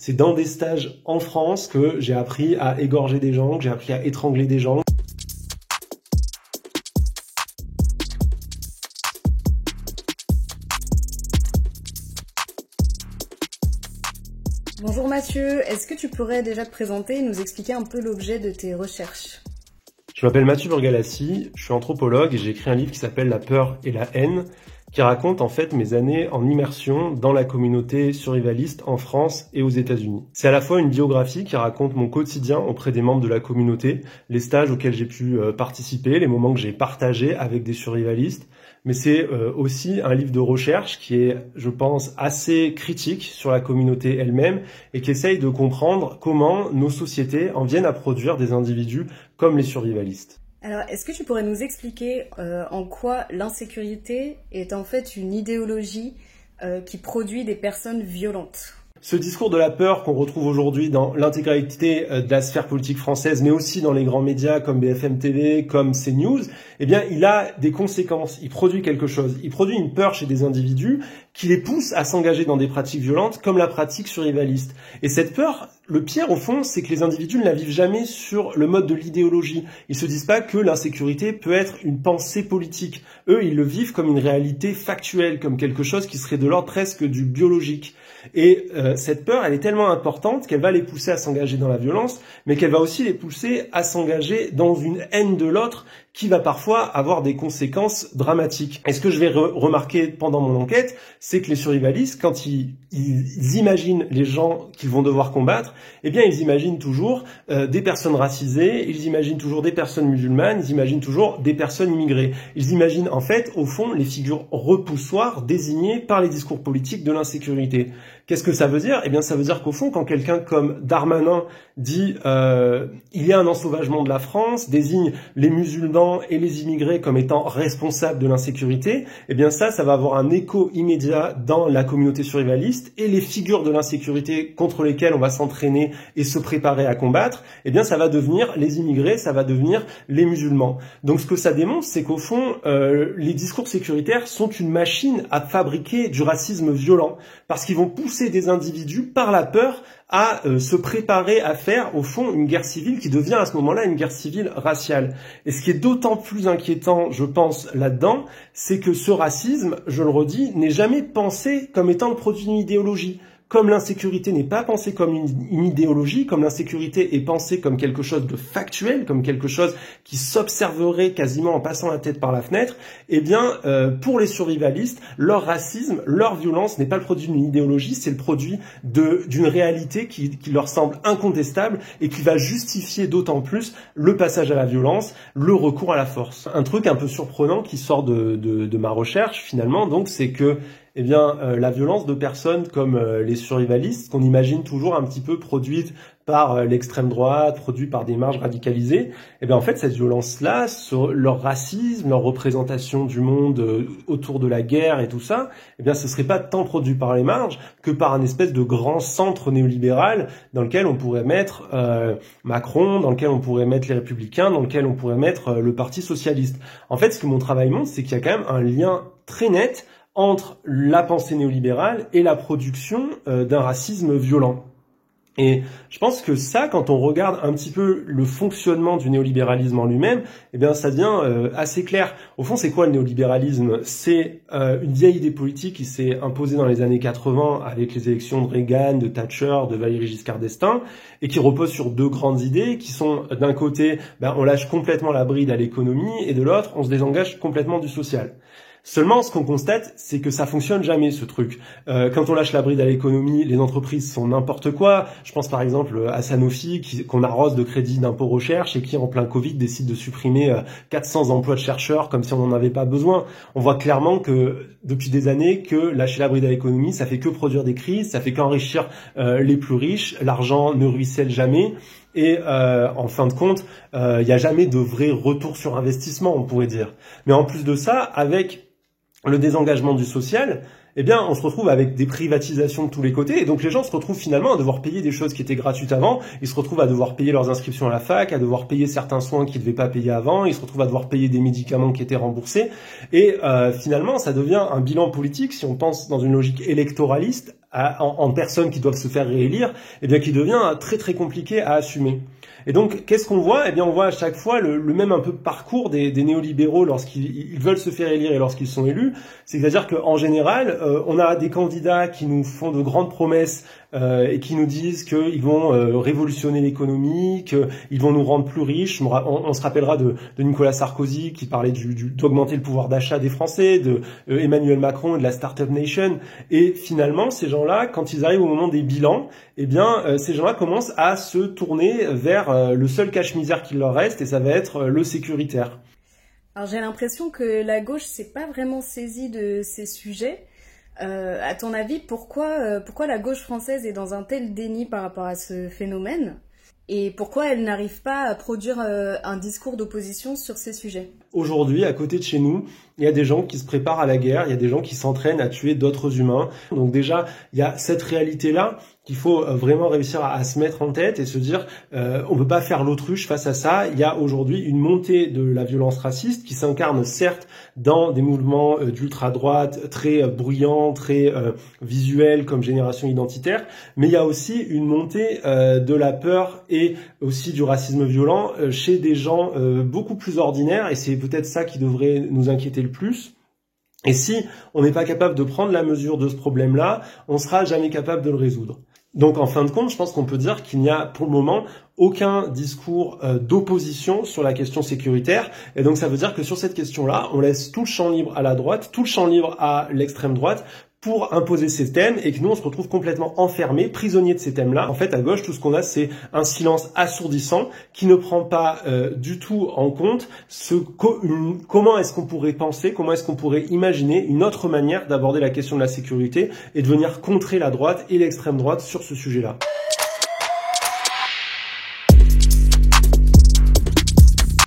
C'est dans des stages en France que j'ai appris à égorger des gens, que j'ai appris à étrangler des gens. Bonjour Mathieu, est-ce que tu pourrais déjà te présenter et nous expliquer un peu l'objet de tes recherches? Je m'appelle Mathieu Burgalassi, je suis anthropologue et j'ai écrit un livre qui s'appelle La peur et la haine, qui raconte en fait mes années en immersion dans la communauté survivaliste en France et aux États-Unis. C'est à la fois une biographie qui raconte mon quotidien auprès des membres de la communauté, les stages auxquels j'ai pu participer, les moments que j'ai partagés avec des survivalistes, mais c'est aussi un livre de recherche qui est, je pense, assez critique sur la communauté elle-même et qui essaye de comprendre comment nos sociétés en viennent à produire des individus comme les survivalistes. Alors, est-ce que tu pourrais nous expliquer en quoi l'insécurité est en fait une idéologie qui produit des personnes violentes? Ce discours de la peur qu'on retrouve aujourd'hui dans l'intégralité de la sphère politique française, mais aussi dans les grands médias comme BFM TV, comme CNews, eh bien, il a des conséquences. Il produit quelque chose. Il produit une peur chez des individus qui les pousse à s'engager dans des pratiques violentes comme la pratique survivaliste. Et cette peur, le pire au fond, c'est que les individus ne la vivent jamais sur le mode de l'idéologie. Ils se disent pas que l'insécurité peut être une pensée politique. Eux, ils le vivent comme une réalité factuelle, comme quelque chose qui serait de l'ordre presque du biologique. Et cette peur, elle est tellement importante qu'elle va les pousser à s'engager dans la violence, mais qu'elle va aussi les pousser à s'engager dans une haine de l'autre qui va parfois avoir des conséquences dramatiques. Et ce que je vais remarquer pendant mon enquête, c'est que les survivalistes, quand ils imaginent les gens qu'ils vont devoir combattre, eh bien ils imaginent toujours des personnes racisées, ils imaginent toujours des personnes musulmanes, ils imaginent toujours des personnes immigrées. Ils imaginent en fait, au fond, les figures repoussoires désignées par les discours politiques de l'insécurité. Qu'est-ce que ça veut dire? Eh bien, ça veut dire qu'au fond, quand quelqu'un comme Darmanin dit il y a un ensauvagement de la France, désigne les musulmans et les immigrés comme étant responsables de l'insécurité, eh bien ça va avoir un écho immédiat dans la communauté survivaliste et les figures de l'insécurité contre lesquelles on va s'entraîner et se préparer à combattre, eh bien ça va devenir les immigrés, ça va devenir les musulmans. Donc ce que ça démontre, c'est qu'au fond, les discours sécuritaires sont une machine à fabriquer du racisme violent, parce qu'ils vont pousser des individus par la peur à se préparer à faire, au fond, une guerre civile qui devient à ce moment-là une guerre civile raciale. Et ce qui est d'autant plus inquiétant, je pense, là-dedans, c'est que ce racisme, je le redis, n'est jamais pensé comme étant le produit d'une idéologie. Comme l'insécurité n'est pas pensée comme une idéologie, comme l'insécurité est pensée comme quelque chose de factuel, comme quelque chose qui s'observerait quasiment en passant la tête par la fenêtre, eh bien, pour les survivalistes, leur racisme, leur violence n'est pas le produit d'une idéologie, c'est le produit d'une réalité qui leur semble incontestable et qui va justifier d'autant plus le passage à la violence, le recours à la force. Un truc un peu surprenant qui sort de ma recherche, finalement, donc, c'est que eh bien, la violence de personnes comme les survivalistes, qu'on imagine toujours un petit peu produite par l'extrême droite, produite par des marges radicalisées, eh bien, en fait, cette violence-là, sur leur racisme, leur représentation du monde autour de la guerre et tout ça, eh bien, ce serait pas tant produit par les marges que par un espèce de grand centre néolibéral dans lequel on pourrait mettre Macron, dans lequel on pourrait mettre les Républicains, dans lequel on pourrait mettre le Parti socialiste. En fait, ce que mon travail montre, c'est qu'il y a quand même un lien très net entre la pensée néolibérale et la production d'un racisme violent. Et je pense que ça, quand on regarde un petit peu le fonctionnement du néolibéralisme en lui-même, eh bien, ça devient assez clair. Au fond, c'est quoi le néolibéralisme? C'est une vieille idée politique qui s'est imposée dans les années 80 avec les élections de Reagan, de Thatcher, de Valéry Giscard d'Estaing, et qui repose sur deux grandes idées qui sont, d'un côté, on lâche complètement la bride à l'économie, et de l'autre, on se désengage complètement du social. Seulement, ce qu'on constate, c'est que ça fonctionne jamais, ce truc. Quand on lâche la bride à l'économie, les entreprises sont n'importe quoi. Je pense par exemple à Sanofi, qu'on arrose de crédits d'impôt recherche et qui, en plein Covid, décide de supprimer 400 emplois de chercheurs comme si on n'en avait pas besoin. On voit clairement que, depuis des années, que lâcher la bride à l'économie, ça fait que produire des crises, ça fait qu'enrichir les plus riches. L'argent ne ruisselle jamais. Et en fin de compte, il n'y a jamais de vrai retour sur investissement, on pourrait dire. Mais en plus de ça, avec le désengagement du social, eh bien, on se retrouve avec des privatisations de tous les côtés, et donc les gens se retrouvent finalement à devoir payer des choses qui étaient gratuites avant, ils se retrouvent à devoir payer leurs inscriptions à la fac, à devoir payer certains soins qu'ils ne devaient pas payer avant, ils se retrouvent à devoir payer des médicaments qui étaient remboursés, et finalement, ça devient un bilan politique, si on pense dans une logique électoraliste, en personnes qui doivent se faire réélire, eh bien, qui devient très très compliqué à assumer. Et donc, qu'est-ce qu'on voit? Eh bien, on voit à chaque fois le même un peu parcours des néolibéraux lorsqu'ils veulent se faire élire et lorsqu'ils sont élus. C'est-à-dire qu'en général, on a des candidats qui nous font de grandes promesses et qui nous disent qu'ils vont révolutionner l'économie, qu'ils vont nous rendre plus riches. On se rappellera de Nicolas Sarkozy qui parlait d'augmenter le pouvoir d'achat des Français, de Emmanuel Macron et de la Startup Nation. Et finalement, ces gens-là, quand ils arrivent au moment des bilans, eh bien, ces gens-là commencent à se tourner vers le seul cache-misère qu'il leur reste, et ça va être le sécuritaire. Alors j'ai l'impression que la gauche s'est pas vraiment saisie de ces sujets. À ton avis, pourquoi la gauche française est dans un tel déni par rapport à ce phénomène? Et pourquoi elle n'arrive pas à produire un discours d'opposition sur ces sujets? Aujourd'hui, à côté de chez nous, il y a des gens qui se préparent à la guerre, il y a des gens qui s'entraînent à tuer d'autres humains. Donc déjà, il y a cette réalité-là qu'il faut vraiment réussir à se mettre en tête et se dire on peut pas faire l'autruche face à ça. Il y a aujourd'hui une montée de la violence raciste qui s'incarne certes dans des mouvements d'ultra-droite très bruyants, très visuels comme Génération Identitaire, mais il y a aussi une montée de la peur et aussi du racisme violent chez des gens beaucoup plus ordinaires, et c'est peut-être ça qui devrait nous inquiéter le plus. Et si on n'est pas capable de prendre la mesure de ce problème-là, on sera jamais capable de le résoudre. Donc en fin de compte, je pense qu'on peut dire qu'il n'y a pour le moment aucun discours d'opposition sur la question sécuritaire. Et donc ça veut dire que sur cette question-là, on laisse tout le champ libre à la droite, tout le champ libre à l'extrême droite pour imposer ces thèmes, et que nous on se retrouve complètement enfermés, prisonniers de ces thèmes-là. En fait, à gauche, tout ce qu'on a, c'est un silence assourdissant qui ne prend pas du tout en compte comment est-ce qu'on pourrait penser, comment est-ce qu'on pourrait imaginer une autre manière d'aborder la question de la sécurité et de venir contrer la droite et l'extrême droite sur ce sujet-là.